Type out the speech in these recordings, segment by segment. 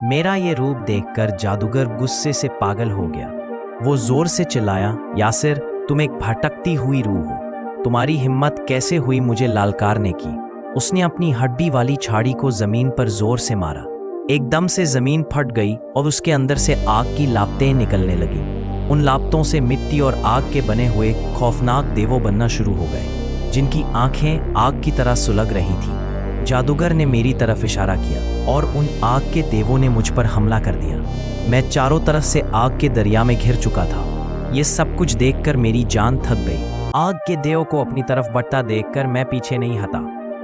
मेरा ये रूप देखकर जादूगर गुस्से से पागल हो गया। वो जोर से चिल्लाया, यासिर, तुम एक भटकती हुई रूह हो। तुम्हारी हिम्मत कैसे हुई मुझे लालकारने की? उसने अपनी हड्डी वाली छाड़ी को जमीन पर जोर से मारा। एकदम से जमीन फट गई और उसके अंदर से आग की लापतें निकलने लगी। उन लापतों से मिट्टी और आग के बने हुए खौफनाक देवों बनना शुरू हो गए, जिनकी आंखें आग की तरह सुलग रही थी। जादूगर ने मेरी तरफ इशारा किया और उन आग के देवों ने मुझ पर हमला कर दिया। मैं चारों तरफ से आग के दरिया में घिर चुका था। ये सब कुछ देखकर मेरी जान थक गई। आग के देव को अपनी तरफ बढ़ता देखकर मैं पीछे नहीं हटा।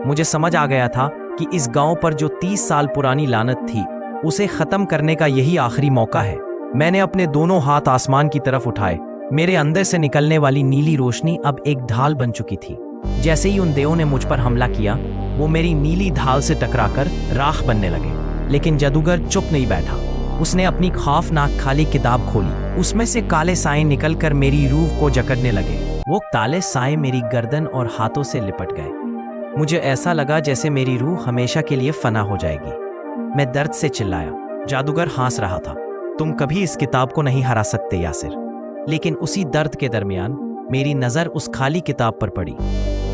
मुझे समझ आ गया था कि इस गांव पर जो 30 साल पुरानी लानत थी, उसे खत्म करने का यही आखिरी मौका है। मैंने अपने दोनों हाथ आसमान की तरफ उठाए। मेरे अंदर से निकलने वाली नीली रोशनी अब एक ढाल बन चुकी थी। जैसे ही उन देवों ने मुझ पर हमला किया, वो मेरी नीली ढाल से टकराकर राख बनने लगे। लेकिन जादूगर चुप नहीं बैठा। उसने अपनी खौफनाक खाली किताब खोली। उसमें से काले साए निकलकर मेरी रूह को जकड़ने लगे। वो काले साए मेरी गर्दन और हाथों से लिपट गए। मुझे ऐसा लगा जैसे मेरी रूह हमेशा के लिए फना हो जाएगी। मैं दर्द से चिल्लाया। जादूगर हंस रहा था। तुम कभी इस किताब को नहीं हरा सकते यासिर। लेकिन उसी दर्द के दरमियान मेरी नजर उस खाली किताब पर पड़ी।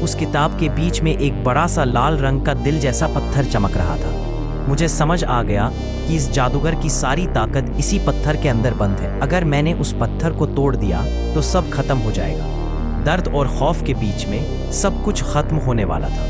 उस किताब के बीच में एक बड़ा सा लाल रंग का दिल जैसा पत्थर चमक रहा था। मुझे समझ आ गया कि इस जादूगर की सारी ताकत इसी पत्थर के अंदर बंद है। अगर मैंने उस पत्थर को तोड़ दिया तो सब खत्म हो जाएगा। दर्द और खौफ के बीच में सब कुछ खत्म होने वाला था।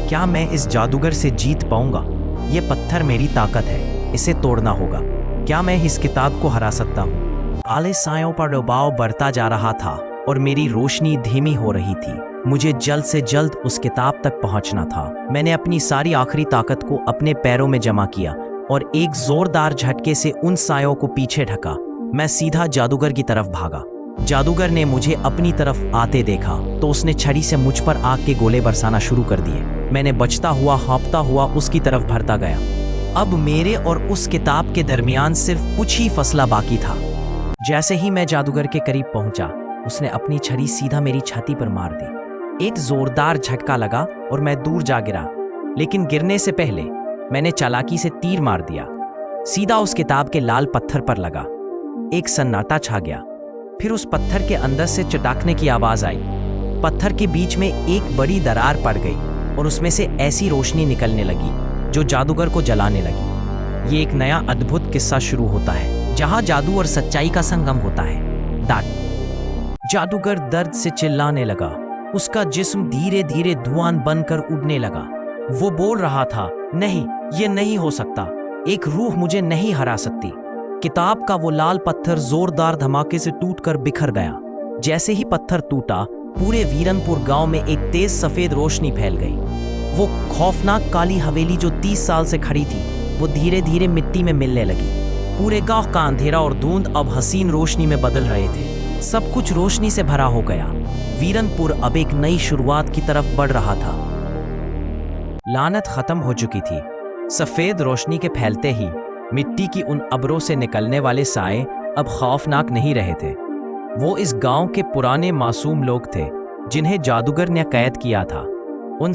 क्या मैं इस जादूगर से जीत पाऊंगा? ये पत्थर मेरी ताकत है, इसे तोड़ना होगा। क्या मैं इस किताब को हरा सकता हूँ? काले सायों पर दबाव बढ़ता जा रहा था और मेरी रोशनी धीमी हो रही थी। मुझे जल्द से जल्द उस किताब तक पहुंचना था। मैंने अपनी सारी आखिरी ताकत को अपने पैरों में जमा किया और एक जोरदार झटके से उन सायों को पीछे ढका। मैं सीधा जादूगर की तरफ भागा। जादूगर ने मुझे अपनी तरफ आते देखा तो उसने छड़ी से मुझ पर आग के गोले बरसाना शुरू कर दिए। मैंने बचता हुआ हाँफता हुआ उसकी तरफ भरता गया। अब मेरे और उस किताब के दरमियान सिर्फ कुछ ही फसला बाकी था। जैसे ही मैं जादूगर के करीब पहुंचा, उसने अपनी छड़ी सीधा मेरी छाती पर मार दी। एक जोरदार झटका लगा और मैं दूर जा गिरा। लेकिन गिरने से पहले मैंने चालाकी से तीर मार दिया। सीधा उस किताब के लाल पत्थर पर लगा। एक सन्नाटा छा गया। फिर उस पत्थर के अंदर से चटाकने की आवाज आई। पत्थर के बीच में एक बड़ी दरार पड़ गई और उसमें से ऐसी रोशनी निकलने लगी जो जादूगर को जलाने लगी। ये एक नया अद्भुत किस्सा शुरू होता है जहां जादू और सच्चाई का संगम होता है। जादूगर दर्द से चिल्लाने लगा। उसका जिस्म धीरे धीरे धुआं बनकर उड़ने लगा। वो बोल रहा था, नहीं, ये नहीं हो सकता। एक रूह मुझे नहीं हरा सकती। किताब का वो लाल पत्थर जोरदार धमाके से टूटकर बिखर गया। जैसे ही पत्थर टूटा, पूरे वीरनपुर गांव में एक तेज सफेद रोशनी फैल गई। वो खौफनाक काली हवेली जो 30 साल से खड़ी थी, वो धीरे धीरे मिट्टी में मिलने लगी। पूरे गांव का अंधेरा और धुंध अब हसीन रोशनी में बदल रहे थे। सब कुछ रोशनी से भरा हो गया। वीरनपुर अब एक नई शुरुआत की तरफ बढ़ रहा था। लानत खत्म हो चुकी थी। सफेद रोशनी के फैलते ही मिट्टी की उन अबरों से निकलने वाले साए अब खौफनाक नहीं रहे थे। वो इस गांव के पुराने मासूम लोग थे जिन्हें जादूगर ने कैद किया था। उन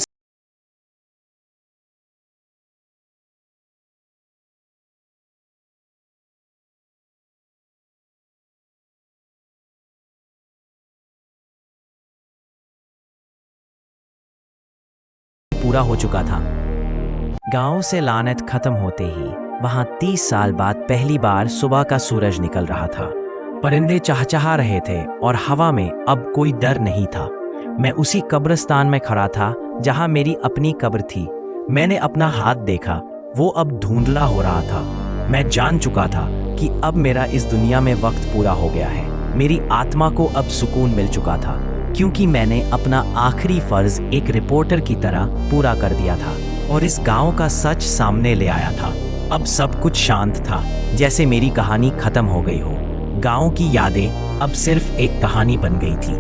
पूरा हो चुका था। गांव से लानत खत्म होते ही वहां 30 साल बाद पहली बार सुबह का सूरज निकल रहा था। परिंदे चहचहा रहे थे और हवा में अब कोई डर नहीं था। मैं उसी कब्रिस्तान में खड़ा था जहां मेरी अपनी कब्र थी। मैंने अपना हाथ देखा, वो अब धुंधला हो रहा था। मैं जान चुका था कि अब मेरा इस दुनिया में वक्त पूरा हो गया है। मेरी आत्मा को अब सुकून मिल चुका था, क्योंकि मैंने अपना आखिरी फर्ज एक रिपोर्टर की तरह पूरा कर दिया था और इस गांव का सच सामने ले आया था। अब सब कुछ शांत था, जैसे मेरी कहानी खत्म हो गई हो। गांव की यादें अब सिर्फ एक कहानी बन गई थी।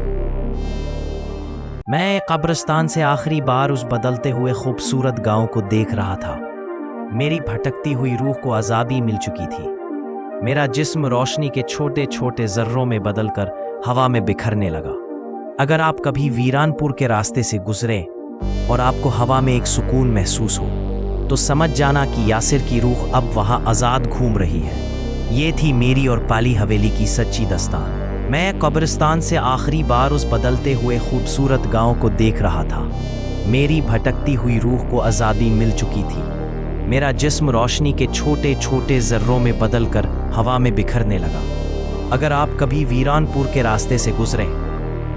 मैं कब्रिस्तान से आखिरी बार उस बदलते हुए खूबसूरत गांव को देख रहा था। मेरी भटकती हुई रूह को आज़ादी मिल चुकी थी। मेरा जिस्म रोशनी के छोटे छोटे जर्रों में बदलकर हवा में बिखरने लगा। अगर आप कभी वीरानपुर के रास्ते से गुजरे और आपको हवा में एक सुकून महसूस हो, तो समझ जाना कि यासिर की रूह अब वहां आज़ाद घूम रही है। ये थी मेरी और काली हवेली की सच्ची दास्तान। मैं कब्रिस्तान से आखिरी बार उस बदलते हुए खूबसूरत गांव को देख रहा था। मेरी भटकती हुई रूह को आज़ादी मिल चुकी थी। मेरा जिस्म रोशनी के छोटे छोटे जर्रों में बदलकर हवा में बिखरने लगा। अगर आप कभी वीरानपुर के रास्ते से गुजरे,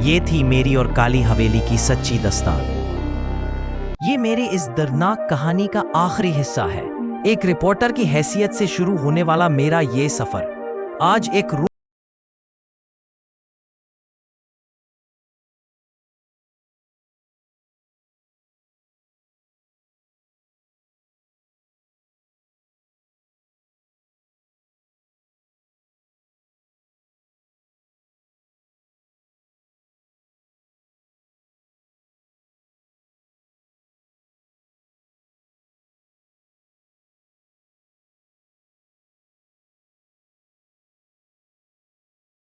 ये थी मेरी और काली हवेली की सच्ची दास्तान। ये मेरी इस दर्दनाक कहानी का आखिरी हिस्सा है। एक रिपोर्टर की हैसियत से शुरू होने वाला मेरा ये सफर आज एक